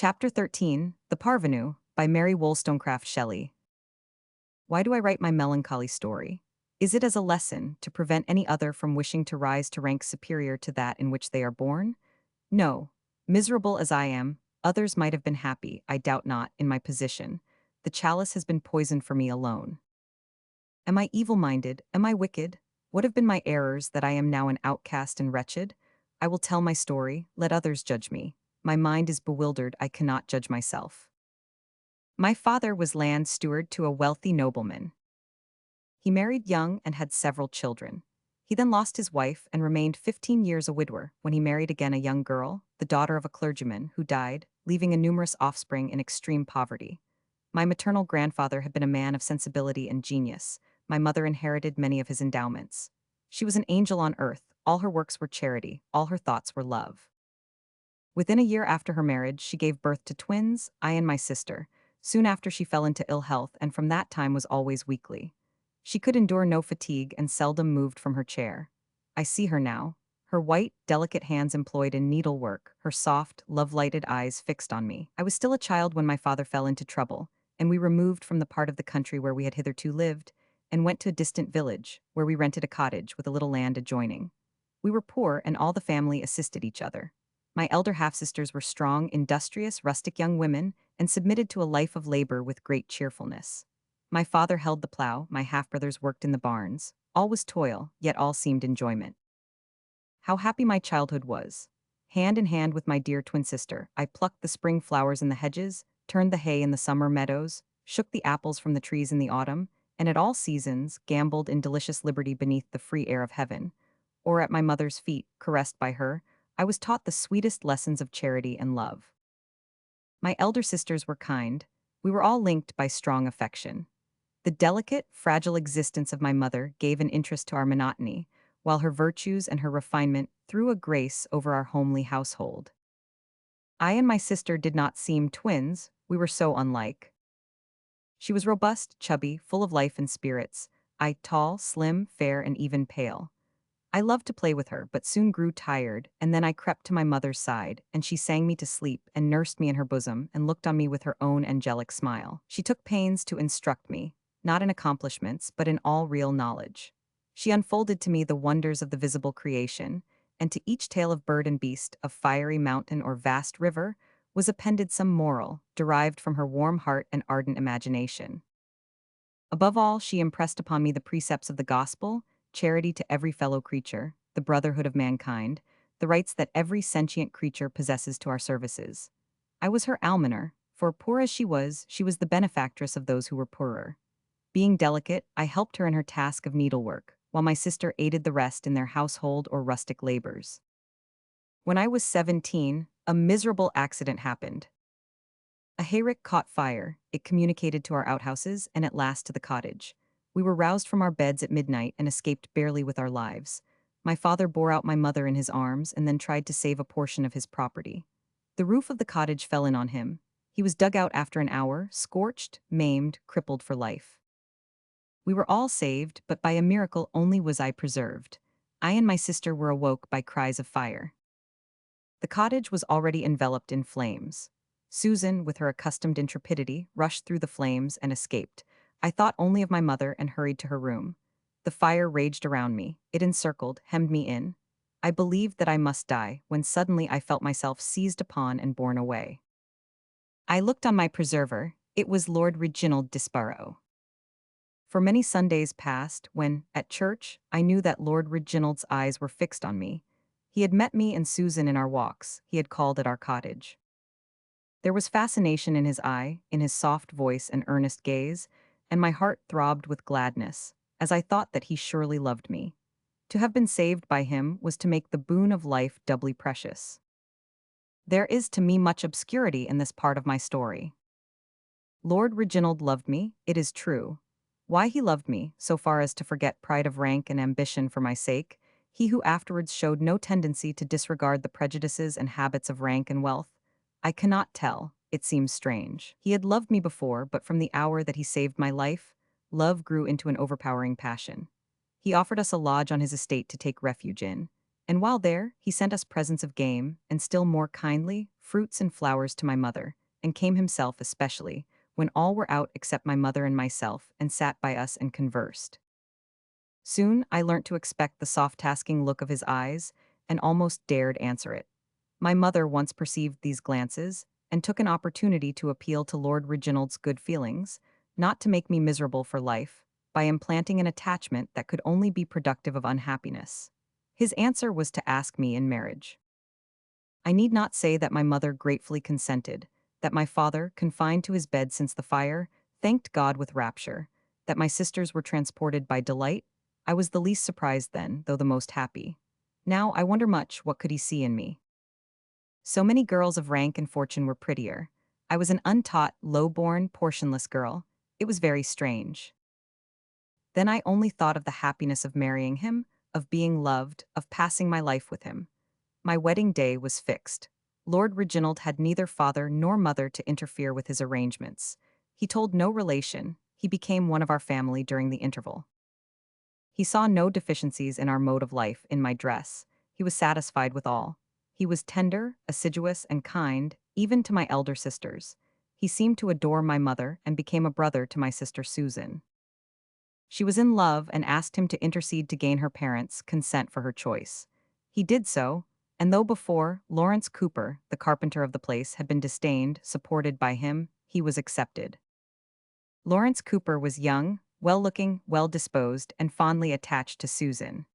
Chapter 13, The Parvenu, by Mary Wollstonecraft Shelley. Why do I write my melancholy story? Is it as a lesson, to prevent any other from wishing to rise to rank superior to that in which they are born? No. Miserable as I am, others might have been happy, I doubt not, in my position. The chalice has been poisoned for me alone. Am I evil-minded? Am I wicked? What have been my errors that I am now an outcast and wretched? I will tell my story, let others judge me. My mind is bewildered, I cannot judge myself. My father was land steward to a wealthy nobleman. He married young and had several children. He then lost his wife and remained 15 years a widower when he married again a young girl, the daughter of a clergyman, who died, leaving a numerous offspring in extreme poverty. My maternal grandfather had been a man of sensibility and genius. My mother inherited many of his endowments. She was an angel on earth, all her works were charity, all her thoughts were love. Within a year after her marriage, she gave birth to twins, I and my sister. Soon after she fell into ill health and from that time was always weakly. She could endure no fatigue and seldom moved from her chair. I see her now, her white, delicate hands employed in needlework, her soft, love-lighted eyes fixed on me. I was still a child when my father fell into trouble, and we removed from the part of the country where we had hitherto lived, and went to a distant village, where we rented a cottage with a little land adjoining. We were poor and all the family assisted each other. My elder half-sisters were strong, industrious, rustic young women, and submitted to a life of labor with great cheerfulness. My father held the plow, my half-brothers worked in the barns. All was toil, yet all seemed enjoyment. How happy my childhood was. Hand in hand with my dear twin sister, I plucked the spring flowers in the hedges, turned the hay in the summer meadows, shook the apples from the trees in the autumn, and at all seasons gamboled in delicious liberty beneath the free air of heaven, or at my mother's feet, caressed by her. I was taught the sweetest lessons of charity and love. My elder sisters were kind. We were all linked by strong affection. The delicate, fragile existence of my mother gave an interest to our monotony, while her virtues and her refinement threw a grace over our homely household. I and my sister did not seem twins, we were so unlike. She was robust, chubby, full of life and spirits. I tall, slim, fair, and even pale. I loved to play with her, but soon grew tired, and then I crept to my mother's side, and she sang me to sleep, and nursed me in her bosom, and looked on me with her own angelic smile. She took pains to instruct me, not in accomplishments, but in all real knowledge. She unfolded to me the wonders of the visible creation, and to each tale of bird and beast, of fiery mountain or vast river, was appended some moral, derived from her warm heart and ardent imagination. Above all, she impressed upon me the precepts of the gospel, charity to every fellow creature, the brotherhood of mankind, the rights that every sentient creature possesses to our services. I was her almoner, for poor as she was the benefactress of those who were poorer. Being delicate, I helped her in her task of needlework, while my sister aided the rest in their household or rustic labors. When I was 17, a miserable accident happened. A hayrick caught fire, it communicated to our outhouses, and at last to the cottage. We were roused from our beds at midnight and escaped barely with our lives. My father bore out my mother in his arms and then tried to save a portion of his property. The roof of the cottage fell in on him. He was dug out after an hour, scorched, maimed, crippled for life. We were all saved, but by a miracle only was I preserved. I and my sister were awoke by cries of fire. The cottage was already enveloped in flames. Susan, with her accustomed intrepidity, rushed through the flames and escaped. I thought only of my mother and hurried to her room. The fire raged around me. It encircled, hemmed me in. I believed that I must die, when suddenly I felt myself seized upon and borne away. I looked on my preserver. It was Lord Reginald Disborough. For many Sundays past, when, at church, I knew that Lord Reginald's eyes were fixed on me. He had met me and Susan in our walks. He had called at our cottage. There was fascination in his eye, in his soft voice and earnest gaze, and my heart throbbed with gladness, as I thought that he surely loved me. To have been saved by him was to make the boon of life doubly precious. There is to me much obscurity in this part of my story. Lord Reginald loved me, it is true. Why he loved me, so far as to forget pride of rank and ambition for my sake, he who afterwards showed no tendency to disregard the prejudices and habits of rank and wealth, I cannot tell. It seems strange. He had loved me before, but from the hour that he saved my life, love grew into an overpowering passion. He offered us a lodge on his estate to take refuge in. And while there, he sent us presents of game, and still more kindly, fruits and flowers to my mother, and came himself especially, when all were out except my mother and myself, and sat by us and conversed. Soon I learnt to expect the soft-tasking look of his eyes, and almost dared answer it. My mother once perceived these glances, and took an opportunity to appeal to Lord Reginald's good feelings, not to make me miserable for life, by implanting an attachment that could only be productive of unhappiness. His answer was to ask me in marriage. I need not say that my mother gratefully consented, that my father, confined to his bed since the fire, thanked God with rapture, that my sisters were transported by delight. I was the least surprised then, though the most happy. Now I wonder much what could he see in me. So many girls of rank and fortune were prettier. I was an untaught, low-born, portionless girl. It was very strange. Then I only thought of the happiness of marrying him, of being loved, of passing my life with him. My wedding day was fixed. Lord Reginald had neither father nor mother to interfere with his arrangements. He told no relation. He became one of our family during the interval. He saw no deficiencies in our mode of life, in my dress. He was satisfied with all. He was tender, assiduous, and kind, even to my elder sisters. He seemed to adore my mother and became a brother to my sister Susan. She was in love and asked him to intercede to gain her parents' consent for her choice. He did so, and though before Lawrence Cooper, the carpenter of the place, had been disdained, supported by him, he was accepted. Lawrence Cooper was young, well-looking, well-disposed, and fondly attached to Susan.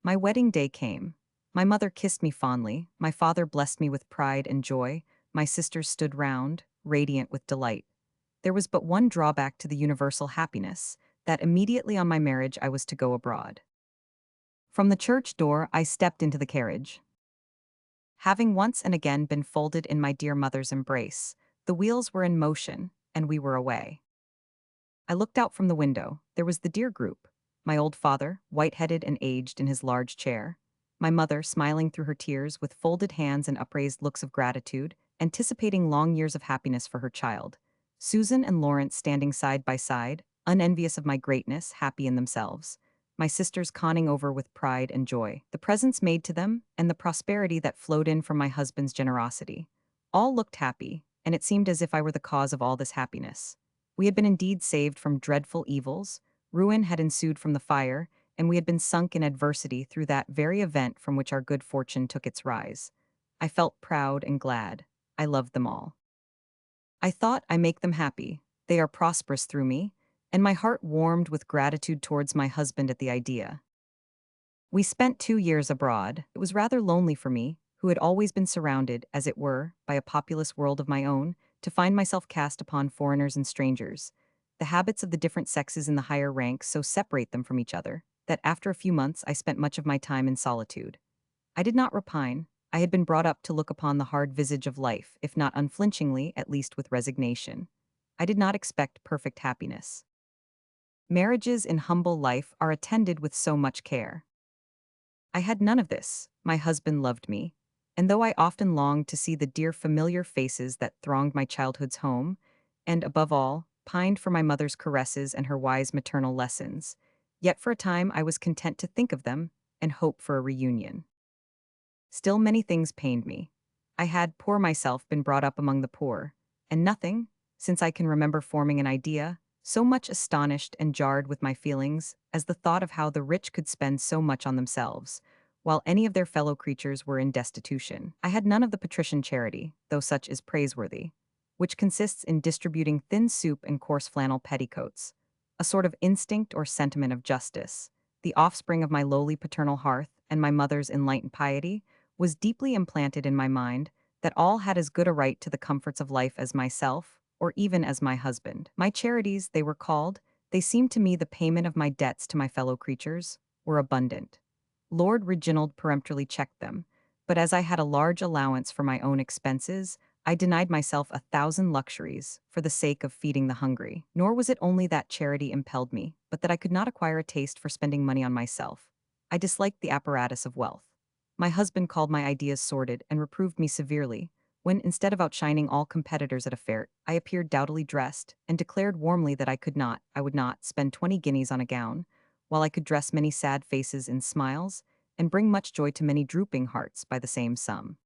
My wedding day came. My mother kissed me fondly, my father blessed me with pride and joy, my sisters stood round, radiant with delight. There was but one drawback to the universal happiness, that immediately on my marriage I was to go abroad. From the church door I stepped into the carriage. Having once and again been folded in my dear mother's embrace, the wheels were in motion, and we were away. I looked out from the window. There was the dear group. My old father, white-headed and aged in his large chair. My mother, smiling through her tears with folded hands and upraised looks of gratitude, anticipating long years of happiness for her child. Susan and Lawrence standing side by side, unenvious of my greatness, happy in themselves. My sisters conning over with pride and joy the presents made to them and the prosperity that flowed in from my husband's generosity. All looked happy, and it seemed as if I were the cause of all this happiness. We had been indeed saved from dreadful evils, ruin had ensued from the fire, and we had been sunk in adversity through that very event from which our good fortune took its rise. I felt proud and glad. I loved them all. I thought, I make them happy. They are prosperous through me, and my heart warmed with gratitude towards my husband at the idea. We spent 2 years abroad. It was rather lonely for me, who had always been surrounded, as it were, by a populous world of my own, to find myself cast upon foreigners and strangers. The habits of the different sexes in the higher ranks so separate them from each other, that after a few months I spent much of my time in solitude. I did not repine. I had been brought up to look upon the hard visage of life, if not unflinchingly, at least with resignation. I did not expect perfect happiness. Marriages in humble life are attended with so much care. I had none of this. My husband loved me, and though I often longed to see the dear familiar faces that thronged my childhood's home, and above all, pined for my mother's caresses and her wise maternal lessons, yet for a time I was content to think of them and hope for a reunion. Still many things pained me. I had, poor myself, been brought up among the poor, and nothing, since I can remember forming an idea, so much astonished and jarred with my feelings as the thought of how the rich could spend so much on themselves, while any of their fellow creatures were in destitution. I had none of the patrician charity, though such is praiseworthy, which consists in distributing thin soup and coarse flannel petticoats, a sort of instinct or sentiment of justice, the offspring of my lowly paternal hearth and my mother's enlightened piety, was deeply implanted in my mind, that all had as good a right to the comforts of life as myself, or even as my husband. My charities, they were called, they seemed to me the payment of my debts to my fellow creatures, were abundant. Lord Reginald peremptorily checked them, but as I had a large allowance for my own expenses, I denied myself 1,000 luxuries for the sake of feeding the hungry. Nor was it only that charity impelled me, but that I could not acquire a taste for spending money on myself. I disliked the apparatus of wealth. My husband called my ideas sordid and reproved me severely, when, instead of outshining all competitors at a fair, I appeared dowdily dressed, and declared warmly that I would not, spend 20 guineas on a gown, while I could dress many sad faces in smiles, and bring much joy to many drooping hearts by the same sum.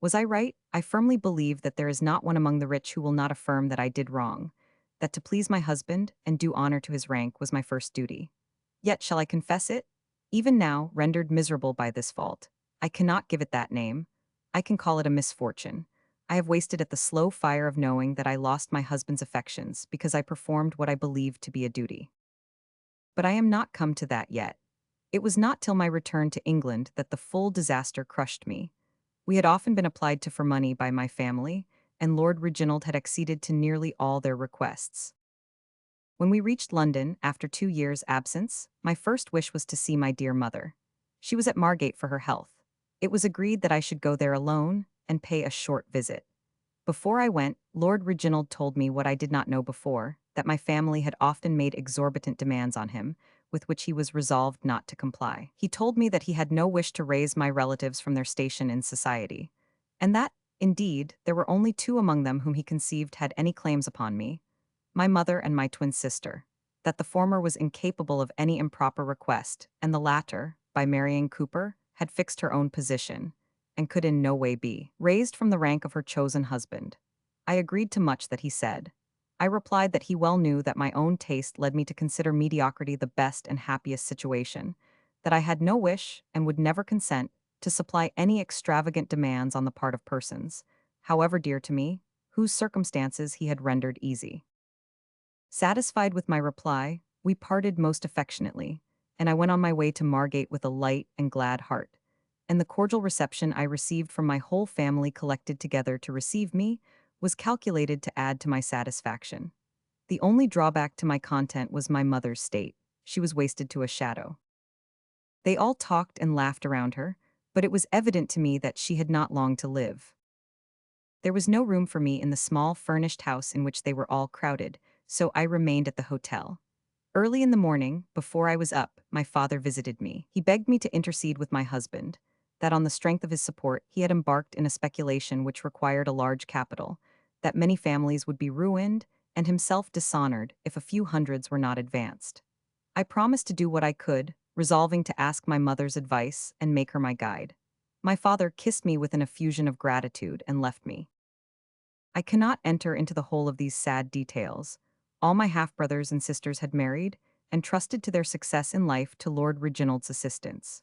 Was I right? I firmly believe that there is not one among the rich who will not affirm that I did wrong, that to please my husband and do honor to his rank was my first duty. Yet shall I confess it? Even now, rendered miserable by this fault, I cannot give it that name. I can call it a misfortune. I have wasted at the slow fire of knowing that I lost my husband's affections because I performed what I believed to be a duty. But I am not come to that yet. It was not till my return to England that the full disaster crushed me. We had often been applied to for money by my family, and Lord Reginald had acceded to nearly all their requests. When we reached London, after 2 years' absence, my first wish was to see my dear mother. She was at Margate for her health. It was agreed that I should go there alone and pay a short visit. Before I went, Lord Reginald told me what I did not know before, that my family had often made exorbitant demands on him, with which he was resolved not to comply. He told me that he had no wish to raise my relatives from their station in society, and that, indeed, there were only two among them whom he conceived had any claims upon me, my mother and my twin sister, that the former was incapable of any improper request, and the latter, by marrying Cooper, had fixed her own position, and could in no way be raised from the rank of her chosen husband. I agreed to much that he said. I replied that he well knew that my own taste led me to consider mediocrity the best and happiest situation, that I had no wish, and would never consent, to supply any extravagant demands on the part of persons, however dear to me, whose circumstances he had rendered easy. Satisfied with my reply, we parted most affectionately, and I went on my way to Margate with a light and glad heart, and the cordial reception I received from my whole family collected together to receive me was calculated to add to my satisfaction. The only drawback to my content was my mother's state. She was wasted to a shadow. They all talked and laughed around her, but it was evident to me that she had not long to live. There was no room for me in the small furnished house in which they were all crowded, so I remained at the hotel. Early in the morning, before I was up, my father visited me. He begged me to intercede with my husband, that on the strength of his support he had embarked in a speculation which required a large capital, that many families would be ruined, and himself dishonored if a few hundreds were not advanced. I promised to do what I could, resolving to ask my mother's advice and make her my guide. My father kissed me with an effusion of gratitude and left me. I cannot enter into the whole of these sad details. All my half-brothers and sisters had married, and trusted to their success in life to Lord Reginald's assistance.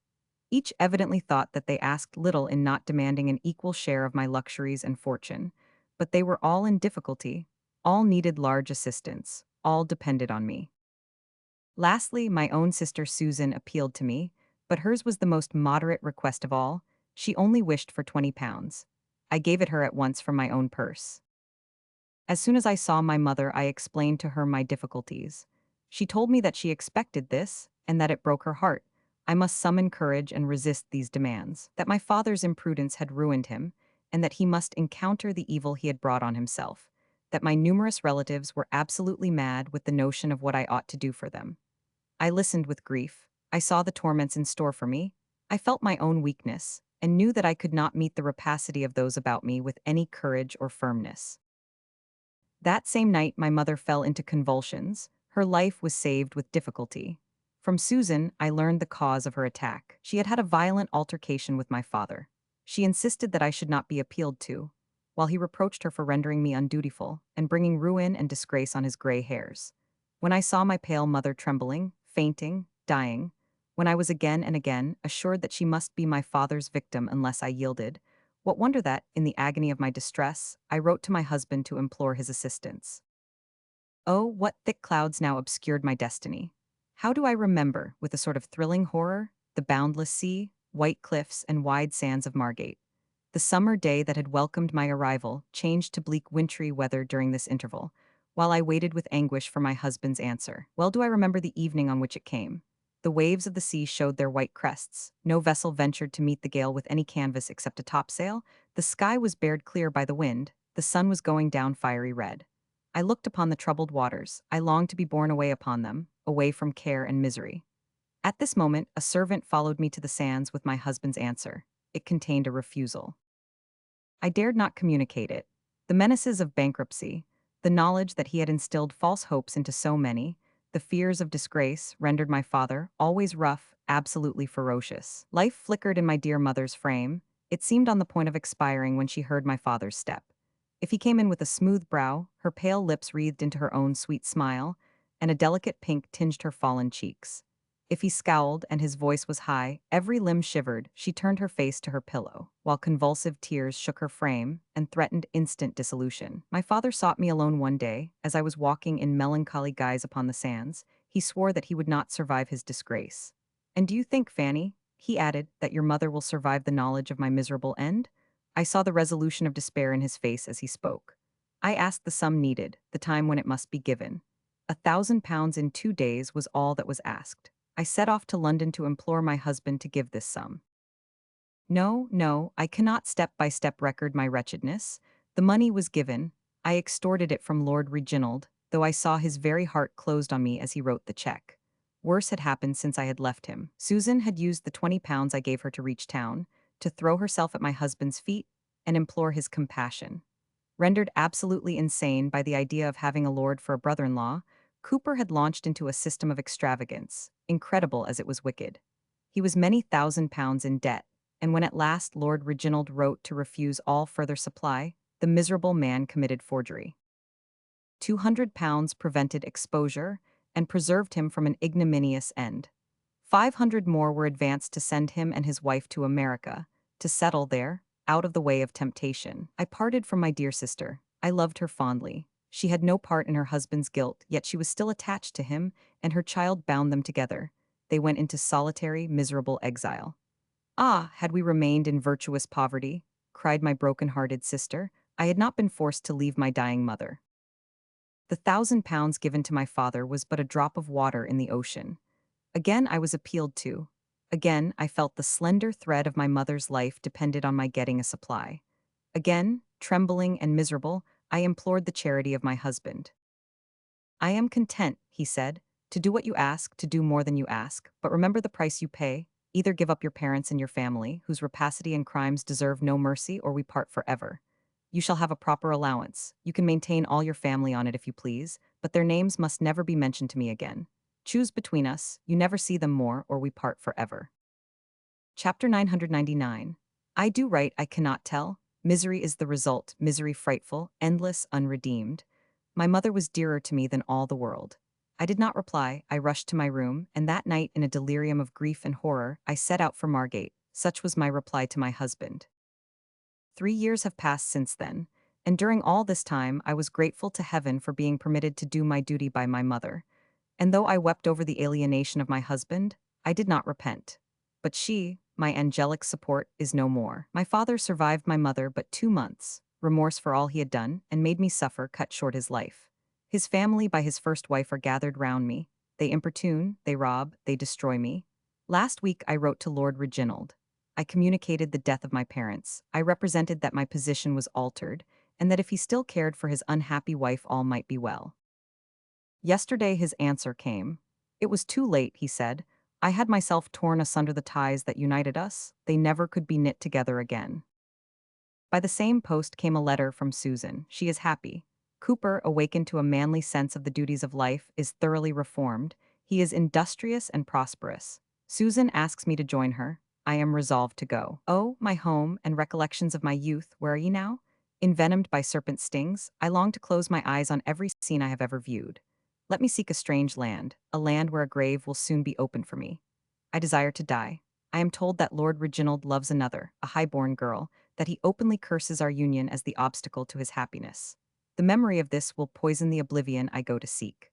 Each evidently thought that they asked little in not demanding an equal share of my luxuries and fortune, but they were all in difficulty, all needed large assistance, all depended on me. Lastly, my own sister Susan appealed to me, but hers was the most moderate request of all. She only wished for £20. I gave it her at once from my own purse. As soon as I saw my mother, I explained to her my difficulties. She told me that she expected this, and that it broke her heart. I must summon courage and resist these demands, that my father's imprudence had ruined him, and that he must encounter the evil he had brought on himself, that my numerous relatives were absolutely mad with the notion of what I ought to do for them. I listened with grief. I saw the torments in store for me. I felt my own weakness, and knew that I could not meet the rapacity of those about me with any courage or firmness. That same night my mother fell into convulsions. Her life was saved with difficulty. From Susan, I learned the cause of her attack. She had had a violent altercation with my father. She insisted that I should not be appealed to, while he reproached her for rendering me undutiful and bringing ruin and disgrace on his gray hairs. When I saw my pale mother trembling, fainting, dying, when I was again and again assured that she must be my father's victim unless I yielded, what wonder that, in the agony of my distress, I wrote to my husband to implore his assistance. Oh, what thick clouds now obscured my destiny! How do I remember, with a sort of thrilling horror, the boundless sea, white cliffs, and wide sands of Margate. The summer day that had welcomed my arrival changed to bleak wintry weather during this interval, while I waited with anguish for my husband's answer. Well do I remember the evening on which it came. The waves of the sea showed their white crests. No vessel ventured to meet the gale with any canvas except a topsail. The sky was bared clear by the wind. The sun was going down fiery red. I looked upon the troubled waters. I longed to be borne away upon them, away from care and misery. At this moment, a servant followed me to the sands with my husband's answer. It contained a refusal. I dared not communicate it. The menaces of bankruptcy, the knowledge that he had instilled false hopes into so many, the fears of disgrace rendered my father, always rough, absolutely ferocious. Life flickered in my dear mother's frame. It seemed on the point of expiring when she heard my father's step. If he came in with a smooth brow, her pale lips wreathed into her own sweet smile, and a delicate pink tinged her fallen cheeks. If he scowled and his voice was high, every limb shivered, she turned her face to her pillow, while convulsive tears shook her frame and threatened instant dissolution. My father sought me alone one day, as I was walking in melancholy guise upon the sands. He swore that he would not survive his disgrace. "And do you think, Fanny," he added, "that your mother will survive the knowledge of my miserable end?" I saw the resolution of despair in his face as he spoke. I asked the sum needed, the time when it must be given. £1,000 in 2 days was all that was asked. I set off to London to implore my husband to give this sum. No, no, I cannot step by step record my wretchedness. The money was given. I extorted it from Lord Reginald, though I saw his very heart closed on me as he wrote the cheque. Worse had happened since I had left him. Susan had used the £20 I gave her to reach town, to throw herself at my husband's feet and implore his compassion. Rendered absolutely insane by the idea of having a lord for a brother-in-law, Cooper had launched into a system of extravagance, incredible as it was wicked. He was many £1,000s in debt, and when at last Lord Reginald wrote to refuse all further supply, the miserable man committed forgery. £200 prevented exposure and preserved him from an ignominious end. 500 more were advanced to send him and his wife to America, to settle there, out of the way of temptation. I parted from my dear sister. I loved her fondly. She had no part in her husband's guilt, yet she was still attached to him, and her child bound them together. They went into solitary, miserable exile. "Ah, had we remained in virtuous poverty," cried my broken-hearted sister, "I had not been forced to leave my dying mother." The £1,000 given to my father was but a drop of water in the ocean. Again I was appealed to. Again I felt the slender thread of my mother's life depended on my getting a supply. Again, trembling and miserable, I implored the charity of my husband. "I am content," he said, "to do what you ask, to do more than you ask, but remember the price you pay. Either give up your parents and your family, whose rapacity and crimes deserve no mercy, or we part forever. You shall have a proper allowance. You can maintain all your family on it if you please, but their names must never be mentioned to me again. Choose between us, you never see them more, or we part forever." Chapter 999. I do right, I cannot tell. Misery is the result, misery frightful, endless, unredeemed. My mother was dearer to me than all the world. I did not reply. I rushed to my room, and that night, in a delirium of grief and horror, I set out for Margate. Such was my reply to my husband. 3 years have passed since then, and during all this time I was grateful to heaven for being permitted to do my duty by my mother. And though I wept over the alienation of my husband, I did not repent. But she, my angelic support, is no more. My father survived my mother but 2 months. Remorse for all he had done, and made me suffer, cut short his life. His family by his first wife are gathered round me. They importune, they rob, they destroy me. Last week I wrote to Lord Reginald. I communicated the death of my parents. I represented that my position was altered, and that if he still cared for his unhappy wife all might be well. Yesterday his answer came. It was too late, he said. I had myself torn asunder the ties that united us. They never could be knit together again. By the same post came a letter from Susan. She is happy. Cooper, awakened to a manly sense of the duties of life, is thoroughly reformed. He is industrious and prosperous. Susan asks me to join her. I am resolved to go. Oh, my home and recollections of my youth, where are ye now? Envenomed by serpent stings, I long to close my eyes on every scene I have ever viewed. Let me seek a strange land, a land where a grave will soon be opened for me. I desire to die. I am told that Lord Reginald loves another, a high-born girl, that he openly curses our union as the obstacle to his happiness. The memory of this will poison the oblivion I go to seek.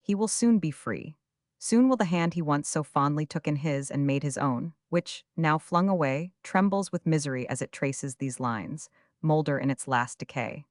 He will soon be free. Soon will the hand he once so fondly took in his and made his own, which, now flung away, trembles with misery as it traces these lines, moulder in its last decay.